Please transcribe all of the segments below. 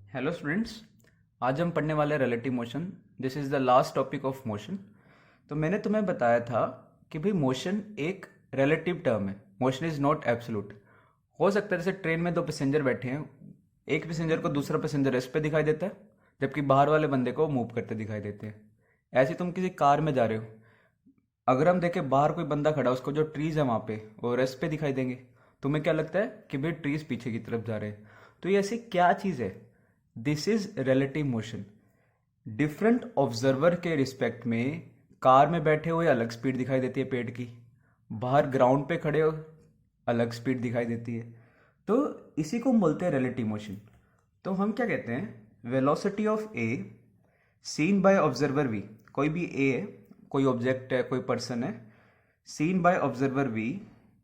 Hello students, आज हम पढ़ने वाले relative motion. This is the last topic of motion. तो मैंने तुम्हें बताया था कि भाई मोशन एक रिलेटिव टर्म है। Motion is not absolute. हो सकता है जैसे ट्रेन में दो पैसेंजर बैठे हैं, एक पैसेंजर को दूसरा पैसेंजर रेस्ट पे दिखाई देता है, जबकि बाहर वाले बंदे को मूव करते दिखाई देते हैं। ऐसे तुम किसी कार में जा रहे हो, अगर हम देखें बाहर कोई बंदा खड़ा है, उसको जो ट्रीज है वहाँ पे वो रेस्ट पे दिखाई देंगे। तुम्हें क्या लगता है कि भाई ट्रीज पीछे की तरफ जा रहे हैं। तो ये ऐसी क्या चीज़ है? This is relative motion. Different observer के रिस्पेक्ट में कार में बैठे हुए अलग स्पीड दिखाई देती है पेड़ की, बाहर ग्राउंड पे खड़े हो अलग स्पीड दिखाई देती है। तो इसी को हम बोलते हैं रिलेटिव मोशन। तो हम क्या कहते हैं, velocity of A seen by observer V, कोई भी ए है, कोई ऑब्जेक्ट है, कोई पर्सन है, seen by observer V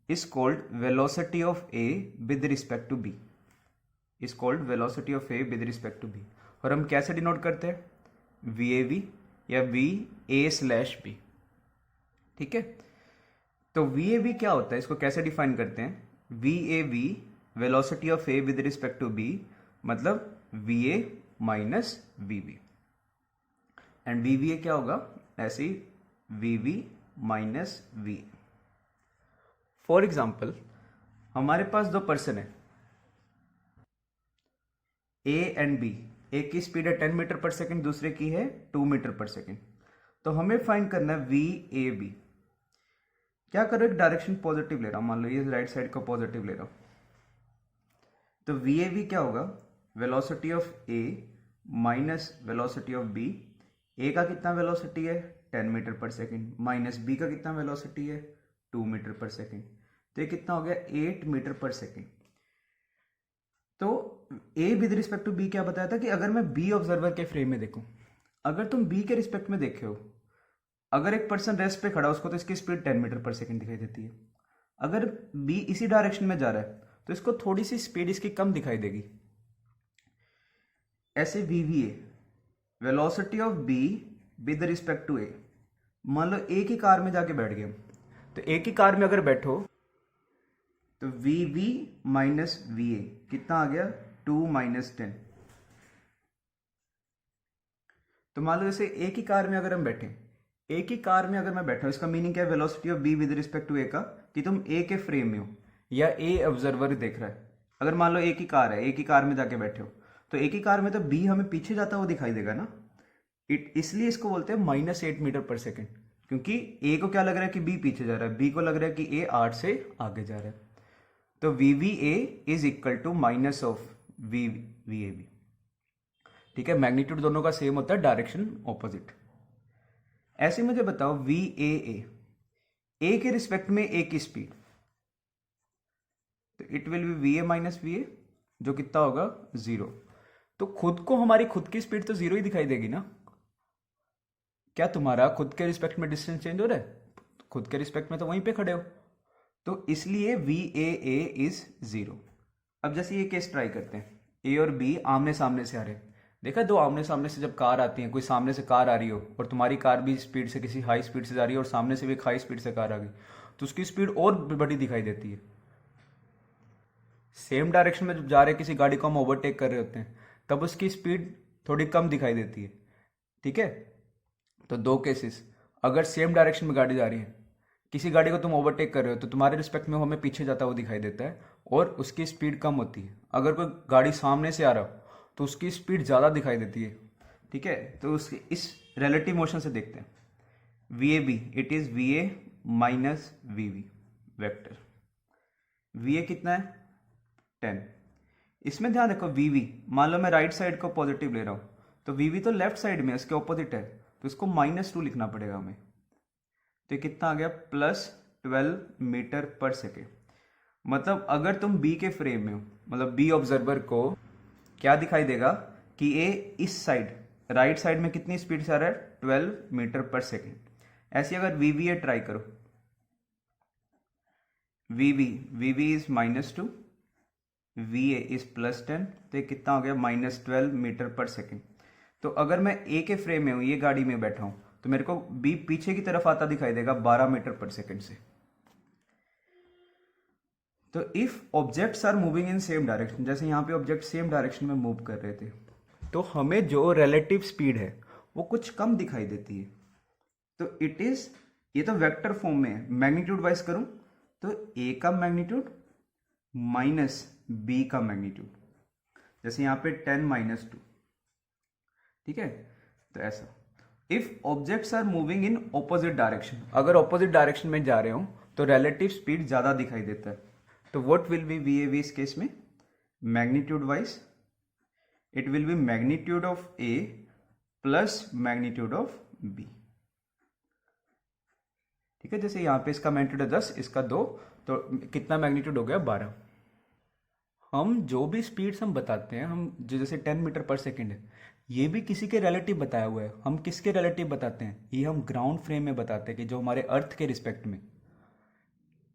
is called velocity of A with respect to B, is called velocity of A with respect to B. और हम कैसे डिनोट करते हैं? वी ए वी या वी ए स्लैश बी। ठीक है, तो वी ए वी क्या होता है, इसको कैसे डिफाइन करते हैं? V A V velocity of A with respect to B, मतलब V A minus V V. And V V A क्या होगा? ऐसे ही V V minus V. For example, हमारे पास दो पर्सन है ए एंड बी। एक की स्पीड है 10 मीटर पर सेकेंड, दूसरे की है 2 मीटर पर सेकेंड। तो हमें फाइंड करना है वी ए बी। क्या करो, एक डायरेक्शन पॉजिटिव ले रहा हूं, मान लो ये राइट साइड को पॉजिटिव ले रहा हूं। तो वी ए बी क्या होगा? Velocity of A minus velocity of B. A का कितना वेलोसिटी है? 10 metre per second, minus B का कितना वेलोसिटी है? 2 मीटर पर सेकेंड। तो ये कितना हो गया? 8 मीटर पर सेकेंड। तो A with respect to B क्या बताया था कि अगर मैं बी ऑब्जर्वर के फ्रेम में देखूं, अगर तुम बी के रिस्पेक्ट में देखे हो, अगर एक पर्सन रेस्ट पे खड़ा, उसको तो इसकी स्पीड 10 मीटर पर सेकेंड दिखाई देती है। अगर बी इसी डायरेक्शन में जा रहा है तो इसको थोड़ी सी स्पीड इसकी कम दिखाई देगी। ऐसे V V A, velocity of B with respect to A. मान लो एक ही कार में जाके बैठ गए, तो एक ही कार में अगर बैठो तो V V minus V A कितना आ गया? 2 माइनस 10। तो मान लो जैसे एक ही कार में अगर हम बैठे, एक ही कार में अगर मैं बैठा हूं, इसका मीनिंग क्या है? Velocity of B with respect to A का, कि तुम ए के फ्रेम में हो या ए ऑब्जर्वर देख रहा है। अगर मान लो एक ही कार है, एक ही कार में जाके बैठे हो, तो एक ही कार में तो बी हमें पीछे जाता हुआ दिखाई देगा ना। इसलिए इसको बोलते हैं -8 मीटर पर सेकेंड, क्योंकि ए को क्या लग रहा है कि बी पीछे जा रहा है, बी को लग रहा है कि ए 8 से आगे जा रहा है। तो V V A is equal to minus of V V A B. ठीक है, मैग्नीट्यूड दोनों का सेम होता है, डायरेक्शन ऑपोजिट। ऐसे मुझे बताओ वी ए के रिस्पेक्ट में ए की स्पीड, तो it will be V A minus V ए, जो कितना होगा? 0। तो खुद को हमारी खुद की स्पीड तो 0 ही दिखाई देगी ना। क्या तुम्हारा खुद के रिस्पेक्ट में डिस्टेंस चेंज हो रहा है? खुद के रिस्पेक्ट में तो वहीं पे खड़े हो, तो इसलिए वी ए इज 0। अब जैसे ये केस ट्राई करते हैं, ए और बी आमने सामने से आ रहे हैं। देखा, दो आमने सामने से जब कार आती है, कोई सामने से कार आ रही हो और तुम्हारी कार भी स्पीड से, किसी हाई स्पीड से जा रही है और सामने से भी एक हाई स्पीड से कार आ गई, तो उसकी स्पीड और बड़ी दिखाई देती है। सेम डायरेक्शन में जब जा रहे किसी गाड़ी को हम ओवरटेक कर रहे होते हैं, तब उसकी स्पीड थोड़ी कम दिखाई देती है। ठीक है, तो दो केसेस, अगर सेम डायरेक्शन में गाड़ी जा रही है, किसी गाड़ी को तुम ओवरटेक कर रहे हो तो तुम्हारे रिस्पेक्ट में वो हमें पीछे जाता हुआ दिखाई देता है और उसकी स्पीड कम होती है। अगर कोई गाड़ी सामने से आ रहा हो तो उसकी स्पीड ज़्यादा दिखाई देती है। ठीक है, तो उसकी इस रिलेटिव मोशन से देखते हैं। V A B, it is V A minus V V vector. V A कितना है? 10। इसमें ध्यान रखो वी वी, मान लो मैं राइट साइड को पॉजिटिव ले रहा हूँ, तो वी वी तो लेफ्ट साइड में, इसके ऑपोजिट है, तो इसको -2 लिखना पड़ेगा हमें। तो ये कितना आ गया? +12 मीटर पर सेकेंड। मतलब अगर तुम बी के फ्रेम में हो, मतलब बी ऑब्जर्वर को क्या दिखाई देगा कि ए इस साइड, राइट साइड में कितनी स्पीड से आ रहा है? 12 मीटर पर सेकेंड। ऐसे अगर वी वी ए ट्राई करो, V V is -2, V A is +10, तो ये कितना हो गया? -12 मीटर पर सेकेंड। तो अगर मैं ए के फ्रेम में हूं, ये गाड़ी में बैठा हूं, तो मेरे को बी पीछे की तरफ आता दिखाई देगा 12 मीटर पर सेकेंड से। तो if objects are moving in same direction, जैसे यहां पे ऑब्जेक्ट सेम डायरेक्शन में मूव कर रहे थे, तो हमें जो रिलेटिव स्पीड है वो कुछ कम दिखाई देती है। तो इट इज, ये तो वेक्टर फॉर्म में है, मैग्नीट्यूड वाइज करूं तो ए का मैग्नीट्यूड माइनस बी का मैग्नीट्यूड, जैसे यहां पे 10 - 2, ठीक है। तो ऐसा, if objects are moving in opposite direction, अगर ऑपोजिट डायरेक्शन में जा रहे हो तो रिलेटिव स्पीड ज्यादा दिखाई देता है। तो व्हाट विल बी वी इस केस में, magnitude wise it will be magnitude of A plus magnitude of B, ठीक है। जैसे यहां पे इसका मैग्नीट्यूड है 10, इसका 2, तो कितना मैग्नीट्यूड हो गया 12। हम जो भी स्पीड्स हम बताते हैं, हम जो जैसे 10 मीटर पर सेकेंड है, ये भी किसी के रिलेटिव बताया हुआ है। हम किसके रिलेटिव बताते हैं, ये हम ग्राउंड फ्रेम में बताते हैं कि जो हमारे अर्थ के रिस्पेक्ट में,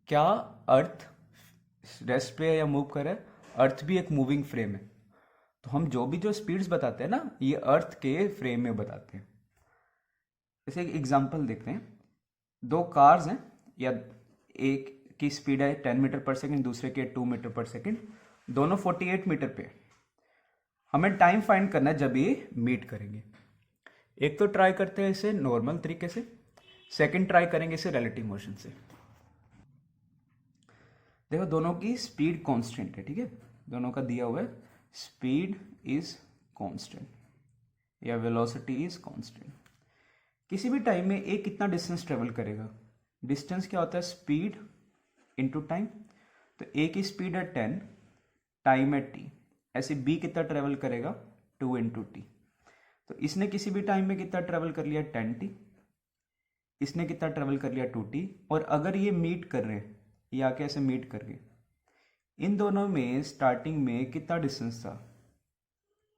क्या अर्थ रेस्ट पे या मूव कर रहा है, अर्थ भी एक मूविंग फ्रेम है। तो हम जो भी जो स्पीड्स बताते हैं ना, ये अर्थ के फ्रेम में बताते हैं। जैसे एक एग्जांपल देखते हैं, दो कार्स हैं, या एक की स्पीड है 10 मीटर पर सेकेंड, दूसरे की 2 मीटर पर सेकेंड, दोनों 48 मीटर पे। हमें टाइम फाइंड करना है जब ये मीट करेंगे। एक तो ट्राई करते हैं इसे नॉर्मल तरीके से, सेकंड ट्राई करेंगे इसे रिलेटिव मोशन से। देखो दोनों की स्पीड कांस्टेंट है, ठीक है, दोनों का दिया हुआ है स्पीड इज कांस्टेंट या वेलोसिटी इज कांस्टेंट। किसी भी टाइम में ए कितना डिस्टेंस ट्रेवल करेगा, डिस्टेंस क्या होता है, स्पीड इनटू टाइम। तो ए की स्पीड है 10, टाइम है t, ऐसे b कितना ट्रेवल करेगा 2 इंटू टी। तो इसने किसी भी टाइम में कितना ट्रेवल कर लिया 10t, इसने कितना ट्रेवल कर लिया 2t। और अगर ये मीट कर रहे हैं, ये आके ऐसे मीट कर गए, इन दोनों में स्टार्टिंग में कितना डिस्टेंस था,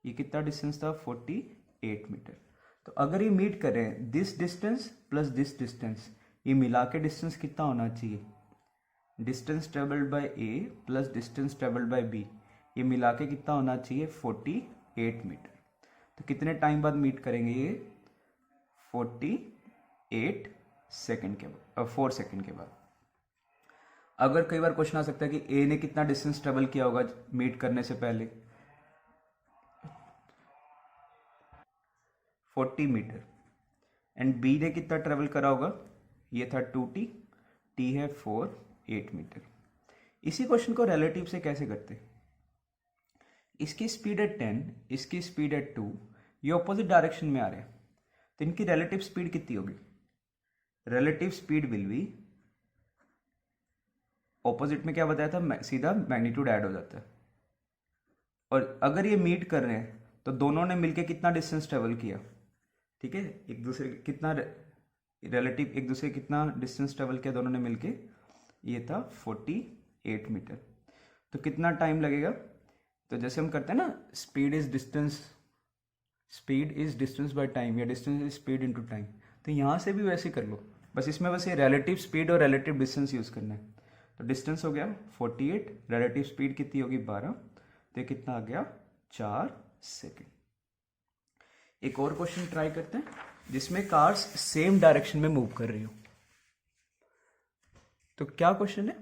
ये कितना डिस्टेंस था 48 मीटर। तो अगर ये मीट कर रहे हैं, this distance plus this distance, ये मिला के डिस्टेंस कितना होना चाहिए, distance travelled by A plus distance travelled by B, ये मिला के कितना होना चाहिए 48 मीटर। तो कितने टाइम बाद मीट करेंगे ये, 48 सेकेंड के बाद, 4 सेकेंड के बाद। अगर कई बार क्वेश्चन आ सकता है कि ए ने कितना डिस्टेंस ट्रेवल किया होगा मीट करने से पहले, 40 मीटर, एंड बी ने कितना ट्रेवल करा होगा, ये था 2t, t है 8 मीटर। इसी क्वेश्चन को रिलेटिव से कैसे करते, इसकी स्पीड है 10, इसकी स्पीड है 2, ये ऑपोजिट डायरेक्शन में आ रहे हैं, तो इनकी रिलेटिव स्पीड कितनी होगी, relative speed will be, opposite में क्या बताया था, सीधा मैग्नीट्यूड ऐड हो जाता है। और अगर ये मीट कर रहे हैं तो दोनों ने मिलके कितना डिस्टेंस ट्रेवल किया, ठीक है, एक दूसरे कितना रिलेटिव, एक दूसरे कितना डिस्टेंस ट्रेवल किया दोनों ने मिलके, ये था 48 मीटर। तो कितना टाइम लगेगा, तो जैसे हम करते हैं ना, speed is distance by time, या distance is speed into time, तो यहाँ से भी वैसे कर लो, बस इसमें बस ये रिलेटिव स्पीड और रिलेटिव डिस्टेंस यूज करना है। तो डिस्टेंस हो गया 48, रिलेटिव स्पीड कितनी होगी 12, तो ये कितना आ गया 4 सेकेंड। एक और क्वेश्चन ट्राई करते हैं जिसमें कार्स सेम डायरेक्शन में मूव कर रही हो। तो क्या क्वेश्चन है,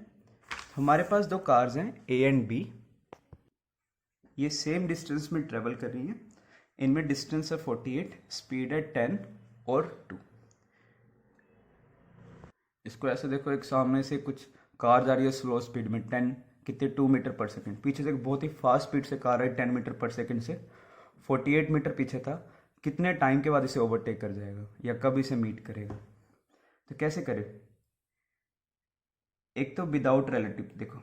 हमारे पास दो कार्स हैं ए एंड बी, ये सेम डिस्टेंस में ट्रेवल कर रही हैं, इनमें डिस्टेंस है 48, स्पीड है 10 और 2। इसको ऐसे देखो, एक सामने से कुछ कार जा रही है स्लो स्पीड में 10 कितने 2 मीटर पर सेकंड, पीछे से एक बहुत ही फास्ट स्पीड से कार है 10 मीटर पर सेकंड से, 48 मीटर पीछे था, कितने टाइम के बाद इसे ओवरटेक कर जाएगा या कब इसे मीट करेगा। तो कैसे करे, एक तो विदाउट रिलेटिव, देखो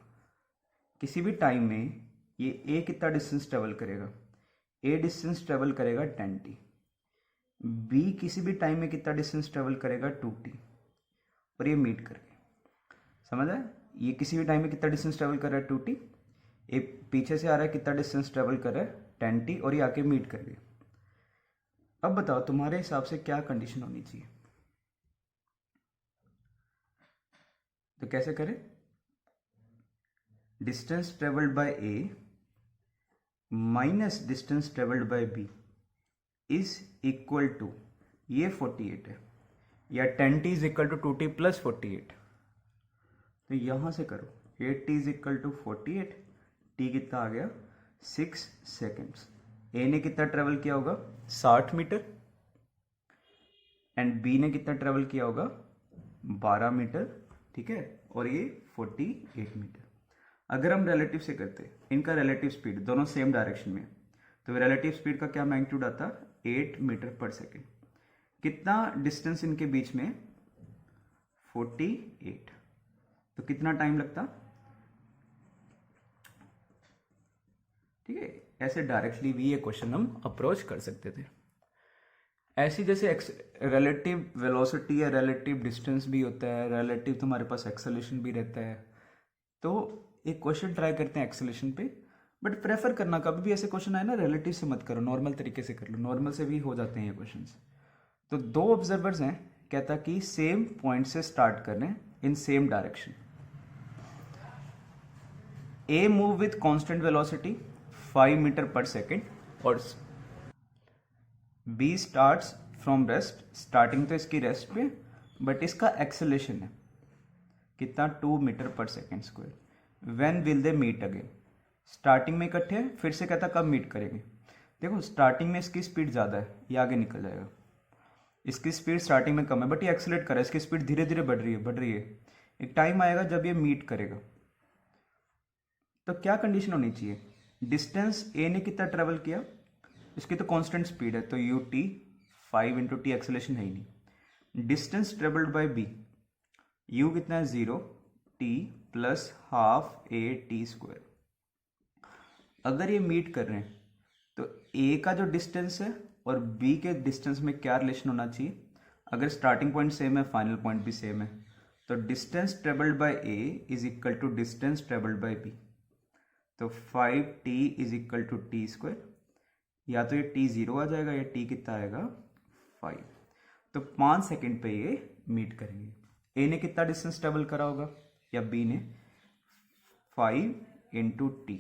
किसी भी टाइम में ये ए कितना डिस्टेंस ट्रेवल करेगा, ए डिस्टेंस ट्रेवल करेगा 10t, बी किसी भी टाइम में कितना डिस्टेंस ट्रेवल करेगा 2t, और ये मीट करके, समझ आया, ये किसी भी टाइम में कितना डिस्टेंस ट्रेवल कर रहा है 2t, ये पीछे से आ रहा है कितना डिस्टेंस ट्रेवल कर रहा है 10t, और ये आके मीट कर गया। अब बताओ तुम्हारे हिसाब से क्या कंडीशन होनी चाहिए, तो कैसे करें, distance travelled by A minus distance travelled by B is equal to, ये 48 है, या 10t is equal to 2t plus 48। तो यहां से करो, 8t is equal to 48, t कितना आ गया 6 सेकेंड्स, ए ने कितना ट्रेवल किया होगा 60 मीटर एंड बी ने कितना ट्रेवल किया होगा 12 मीटर, ठीक है, और ये 48 मीटर। अगर हम रिलेटिव से करते इनका रिलेटिव स्पीड दोनों सेम डायरेक्शन में, तो रिलेटिव स्पीड का क्या मैग्नीट्यूड आता 8 मीटर पर सेकेंड। कितना डिस्टेंस इनके बीच में 48, तो कितना टाइम लगता, ठीक है। ऐसे डायरेक्टली भी ये क्वेश्चन हम अप्रोच कर सकते थे। ऐसी जैसे रिलेटिव वेलोसिटी या रिलेटिव डिस्टेंस भी होता है, रिलेटिव तुम्हारे पास एक्सेलेरेशन भी रहता है। तो एक क्वेश्चन ट्राई करते हैं एक्सेलेरेशन पे, बट प्रेफर करना कभी भी ऐसे क्वेश्चन आए ना रिलेटिव से मत करो, नॉर्मल तरीके से कर लो, नॉर्मल से भी हो जाते हैं ये क्वेश्चंस। तो दो ऑब्जर्वर्स हैं, कहता कि सेम पॉइंट से स्टार्ट करने in same direction. A move with constant velocity 5 metre per second और B starts from rest, starting तो इसकी रेस्ट पे, बट इसका एक्सेलेरेशन है कितना 2 metre per second square. When will they meet again, starting में इकट्ठे हैं, फिर से कहता कब मीट करेंगे। देखो स्टार्टिंग में इसकी स्पीड ज़्यादा है, ये आगे निकल जाएगा, इसकी स्पीड स्टार्टिंग में कम है बट ये एक्सेलेरेट कर रहा है, इसकी स्पीड धीरे धीरे बढ़ रही है। एक टाइम आएगा जब ये मीट करेगा, तो क्या कंडीशन होनी चाहिए, डिस्टेंस ए ने कितना ट्रेवल किया, इसकी तो कांस्टेंट स्पीड है, तो U T 5 into T acceleration है ही नहीं। Distance travelled by B, U कितना है 0 T plus half A T square. अगर ये मीट कर रहे हैं तो ए का जो डिस्टेंस है और बी के डिस्टेंस में क्या रिलेशन होना चाहिए, अगर स्टार्टिंग पॉइंट सेम है फाइनल पॉइंट भी सेम है, तो distance travelled by A is equal to distance travelled by B. तो 5t is equal to T square, या तो ये t 0 आ जाएगा या t कितना आएगा 5। तो 5 सेकेंड पे ये मीट करेंगे। ए ने कितना डिस्टेंस ट्रेवल करा होगा या बी ने 5 इंटू टी,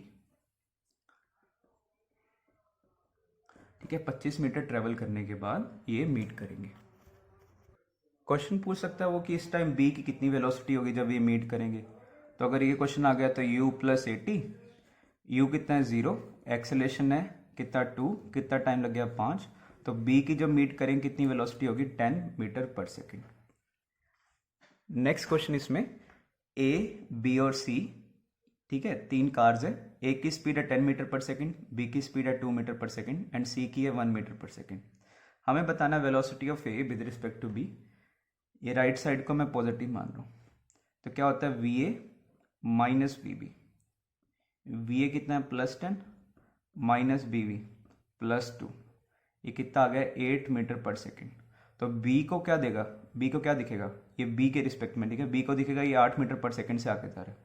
ठीक है, 25 मीटर ट्रेवल करने के बाद ये मीट करेंगे। क्वेश्चन पूछ सकता है वो कि इस टाइम बी की कितनी वेलोसिटी होगी जब ये मीट करेंगे। तो अगर ये क्वेश्चन आ गया तो u plus A T, you कितना है 0, एक्सेलेरेशन है कितना 2, कितना टाइम लग गया 5, तो b की जब मीट करेंगे कितनी वेलोसिटी होगी 10 metre per second. Next question इसमें a, b और c, ठीक है, 3 कार्स है, ए की स्पीड है 10 मीटर पर सेकेंड, बी की स्पीड है 2 मीटर पर सेकेंड एंड सी की है 1 मीटर पर सेकेंड। हमें बताना velocity of A with respect to B. ये राइट साइड को मैं पॉजिटिव मान रहा हूँ, तो क्या होता है V A minus V B. V A कितना है +10 माइनस बी वी +2, ये कितना आ गया 8 मीटर पर सेकेंड। तो बी को क्या देगा, बी को क्या दिखेगा, ये बी के रिस्पेक्ट में, ठीक है, बी को दिखेगा ये 8 मीटर पर सेकेंड से आगे जा रहा है।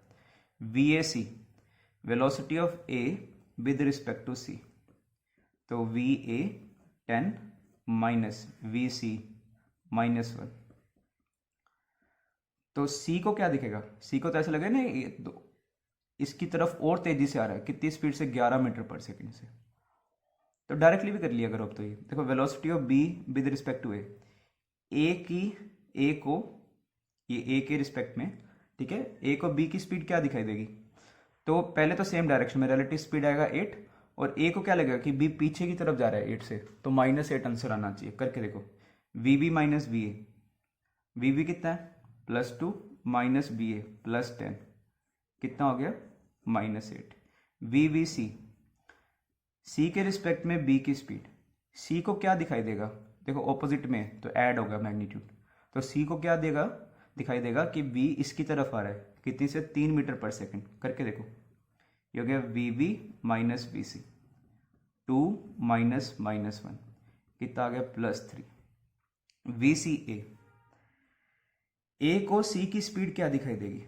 V A C, velocity of A with respect to C, तो V A 10 minus V C -1। तो सी को क्या दिखेगा, सी को तो ऐसा लगेगा ना इसकी तरफ और तेजी से आ रहा है, कितनी स्पीड से 11 मीटर पर सेकेंड से। तो डायरेक्टली भी कर लिया करो अब। तो ये देखो velocity of B with respect to A को ये ए के रिस्पेक्ट में, ठीक है, ए को बी की स्पीड क्या दिखाई देगी, तो पहले तो सेम डायरेक्शन में रिलेटिव स्पीड आएगा 8, और ए को क्या लगेगा कि बी पीछे की तरफ जा रहा है 8 से, तो -8 आंसर आना चाहिए। करके देखो V B minus V A, V B कितना है +2 माइनस बी ए +10, कितना हो गया -8। वी वी सी, सी के रिस्पेक्ट में बी की स्पीड, सी को क्या दिखाई देगा, देखो ऑपोजिट में तो ऐड होगा मैग्नीट्यूड, तो सी को क्या देगा, दिखाई देगा कि बी इसकी तरफ आ रहा है, कितनी से 3 मीटर पर सेकेंड। करके देखो ये हो गया V B minus V C, 2 minus -1, कितना आ गया +3। वी सी ए को सी की स्पीड क्या दिखाई देगी,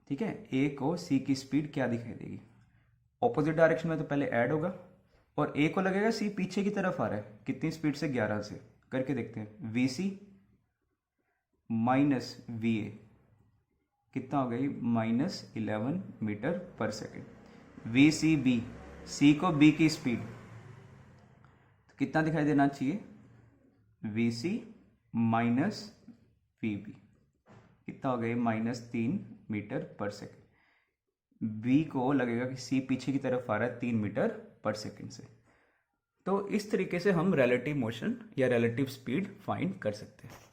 ठीक है, ए को सी की स्पीड क्या दिखाई देगी, ऑपोजिट डायरेक्शन में तो पहले ऐड होगा, और ए को लगेगा सी पीछे की तरफ आ रहा है, कितनी स्पीड से 11 से। करके देखते हैं V C minus V A, कितना हो गई -11 metre per second. V C B, C को बी की स्पीड तो कितना दिखाई देना चाहिए, V C minus V B, कितना हो गया -3 मीटर पर सेकेंड। बी को लगेगा कि सी पीछे की तरफ आ रहा है 3 मीटर पर सेकेंड से, तो इस तरीके से हम रिलेटिव मोशन या रिलेटिव स्पीड फाइंड कर सकते हैं।